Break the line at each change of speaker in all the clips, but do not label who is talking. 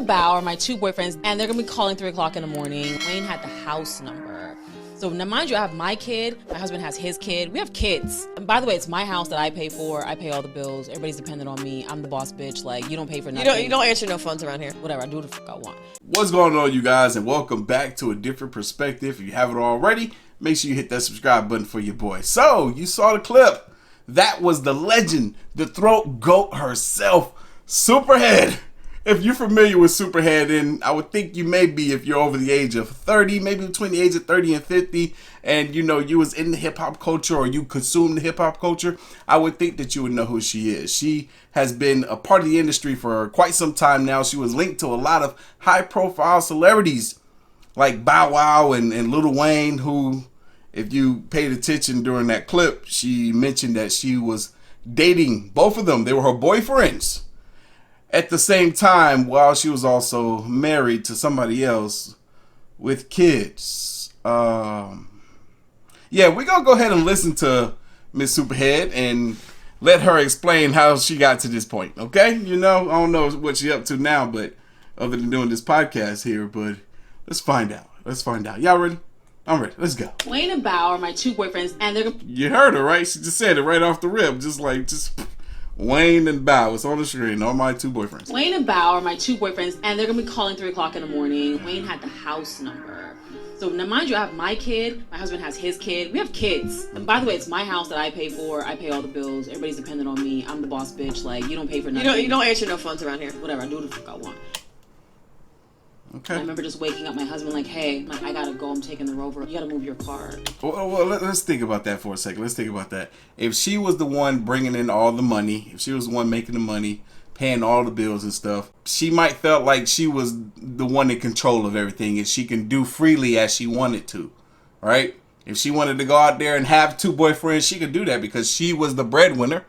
and Bao are my two boyfriends, and they're gonna be calling 3 o'clock in the morning. Wayne had the house number. So now mind you, I have my kid, my husband has his kid. We have kids. And by the way, it's my house that I pay for. I pay all the bills. Everybody's dependent on me. I'm the boss bitch. Like, you don't pay for nothing.
You don't answer no phones around here.
Whatever, I do what the fuck I want.
What's going on, you guys, and welcome back to a different perspective. If you haven't already, make sure you hit that subscribe button for your boy. So, you saw the clip. That was the legend, the throat goat herself, Sup3r Head. If you're familiar with Sup3r Head, then I would think you may be if you're over the age of 30, maybe between the age of 30 and 50, and you know you was in the hip-hop culture or you consume the hip-hop culture, I would think that you would know who she is. She has been a part of the industry for quite some time now. She was linked to a lot of high-profile celebrities like Bow Wow and Lil Wayne, who, if you paid attention during that clip, she mentioned that she was dating both of them. They were her boyfriends. At the same time, while she was also married to somebody else with kids. Yeah, we're going to go ahead and listen to Miss Sup3r Head and let her explain how she got to this point, okay? You know, I don't know what she's up to now, but other than doing this podcast here, but let's find out. Let's find out. Y'all ready? I'm ready. Let's go.
Wayne and Bao are my two boyfriends, and they're...
You heard her, right? She just said it right off the rip. Just Wayne and Bao. It's on the screen. All my two boyfriends.
Wayne and Bao are my two boyfriends, and they're gonna be calling 3 o'clock in the morning. Wayne had the house number. So now mind you, I have my kid, my husband has his kid. We have kids. And by the way, it's my house that I pay for. I pay all the bills. Everybody's dependent on me. I'm the boss bitch. Like, you don't pay for nothing.
You don't answer no phones around here.
Whatever, I do what the fuck I want.
Okay.
I remember just waking up my husband like, hey, I gotta go, I'm taking the Rover. You gotta move your car.
Well, let's think about that for a second. Let's think about that. If she was the one bringing in all the money, if she was the one making the money, paying all the bills and stuff, she might felt like she was the one in control of everything and she can do freely as she wanted to, right? If she wanted to go out there and have two boyfriends, she could do that because she was the breadwinner.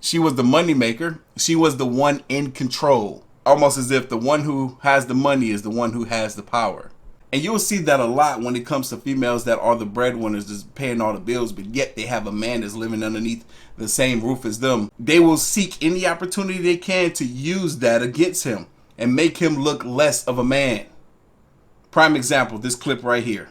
She was the money maker. She was the one in control. Almost as if the one who has the money is the one who has the power. And you'll see that a lot when it comes to females that are the breadwinners, just paying all the bills, but yet they have a man that's living underneath the same roof as them. They will seek any opportunity they can to use that against him and make him look less of a man. Prime example, this clip right here.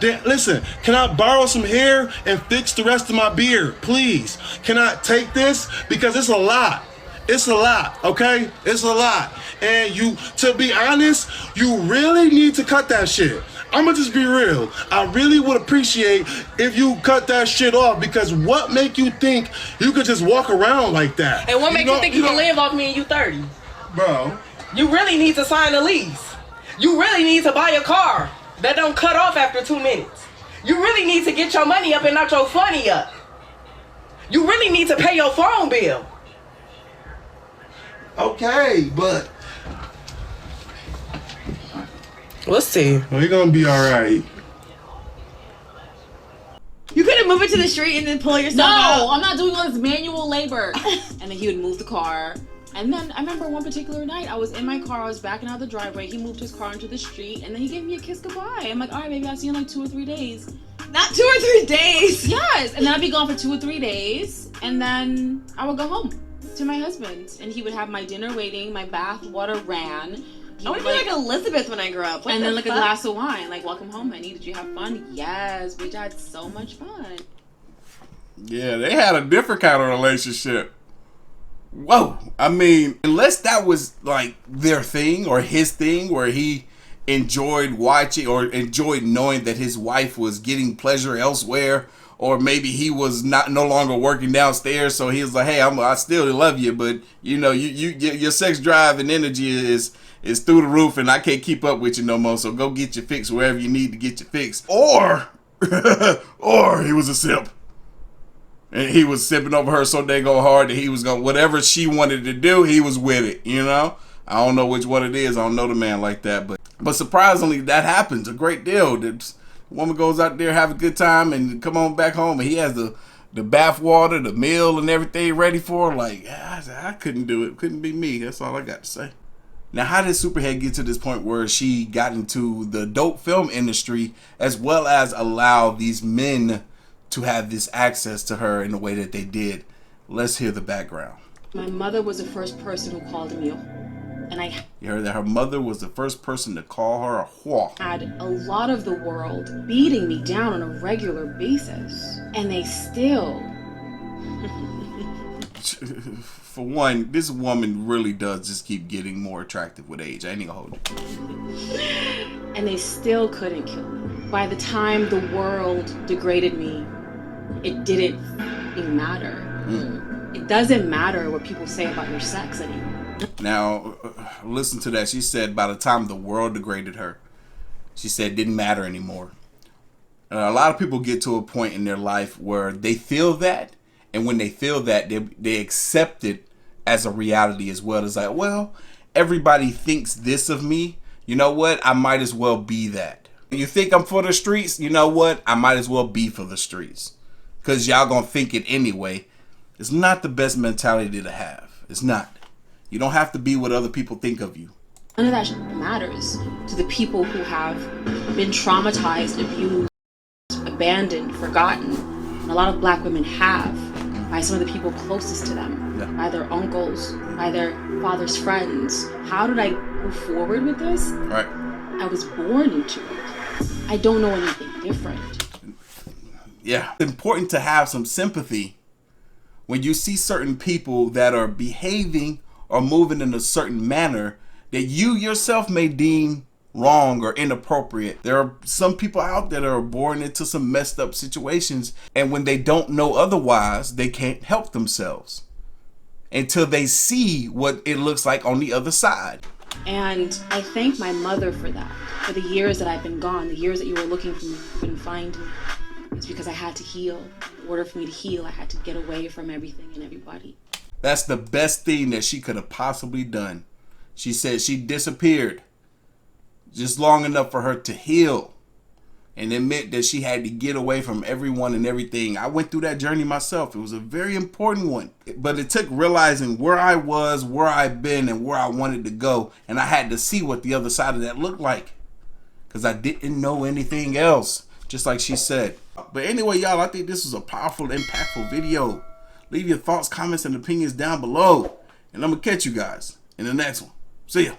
Listen, can I borrow some hair and fix the rest of my beard, please? Can I take this? Because it's a lot. It's a lot, okay? It's a lot. And to be honest, you really need to cut that shit. I'ma just be real. I really would appreciate if you cut that shit off, because what make you think you could just walk around like that?
And what make you think you can live off me and you 30?
Bro.
You really need to sign a lease. You really need to buy a car that don't cut off after 2 minutes. You really need to get your money up and not your funny up. You really need to pay your phone bill.
Okay, but
we'll see.
We're gonna be alright.
You couldn't move it to the street and then pull yourself out.
No, I'm not doing all this manual labor. And then he would move the car. And then I remember one particular night, I was in my car, I was backing out the driveway. He moved his car into the street, and then he gave me a kiss goodbye. I'm like, all right, baby, I'll see you in like 2 or 3 days.
Not 2 or 3 days.
Yes, and then I'd be gone for 2 or 3 days, and then I would go home to my husband, and he would have my dinner waiting, my bath water ran.
I would be like Elizabeth when I grew up.
And then like a glass of wine, like, welcome home, honey. Did you have fun? Yes, bitch, I had so much fun.
Yeah, they had a different kind of relationship. Whoa. I mean, unless that was like their thing or his thing where he enjoyed watching or enjoyed knowing that his wife was getting pleasure elsewhere, or maybe he was no longer working downstairs, so he was like, hey, I still love you, but you know, your sex drive and energy is through the roof and I can't keep up with you no more, so go get your fix wherever you need to get your fix. Or he was a simp. And he was sipping over her so dang hard that he was going, whatever she wanted to do, he was with it, you know? I don't know which one it is. I don't know the man like that, but surprisingly, that happens a great deal. The woman goes out there, have a good time, and come on back home, and he has the bath water, the meal, and everything ready for her. Like, I couldn't do it. Couldn't be me. That's all I got to say. Now, how did Sup3r Head get to this point where she got into the dope film industry as well as allow these men to have this access to her in the way that they did? Let's hear the background.
My mother was the first person who called me a And I
You heard that her mother was the first person to call her a whore.
had a lot of the world beating me down on a regular basis. And they still...
For one, this woman really does just keep getting more attractive with age. I ain't gonna hold you.
And they still couldn't kill me. By the time the world degraded me, it didn't even matter. It doesn't matter what people say about your sex anymore.
Now, listen to that. She said by the time the world degraded her, she said it didn't matter anymore. A lot of people get to a point in their life where they feel that, and when they feel that, they accept it as a reality as well. It's like, well, everybody thinks this of me. You know what? I might as well be that. You think I'm for the streets? You know what? I might as well be for the streets. Because y'all gonna think it anyway. It's not the best mentality to have. It's not. You don't have to be what other people think of you.
None of that matters to the people who have been traumatized, abused, abandoned, forgotten. And a lot of black women have by some of the people closest to them, by their uncles, by their father's friends. How did I move forward with this?
Right.
I was born into it. I don't know anything different.
Yeah. It's important to have some sympathy when you see certain people that are behaving or moving in a certain manner that you yourself may deem wrong or inappropriate. There are some people out there that are born into some messed up situations, and when they don't know otherwise, they can't help themselves until they see what it looks like on the other side.
And I thank my mother for that, for the years that I've been gone, the years that you were looking for me, couldn't find me. It's because I had to heal. In order for me to heal, I had to get away from everything and everybody.
That's the best thing that she could have possibly done. She said she disappeared just long enough for her to heal and admit that she had to get away from everyone and everything. I went through that journey myself. It was a very important one, but it took realizing where I was, where I've been, and where I wanted to go. And I had to see what the other side of that looked like because I didn't know anything else, just like she said. But anyway, y'all, I think this was a powerful, impactful video. Leave your thoughts, comments, and opinions down below. And I'm going to catch you guys in the next one. See ya.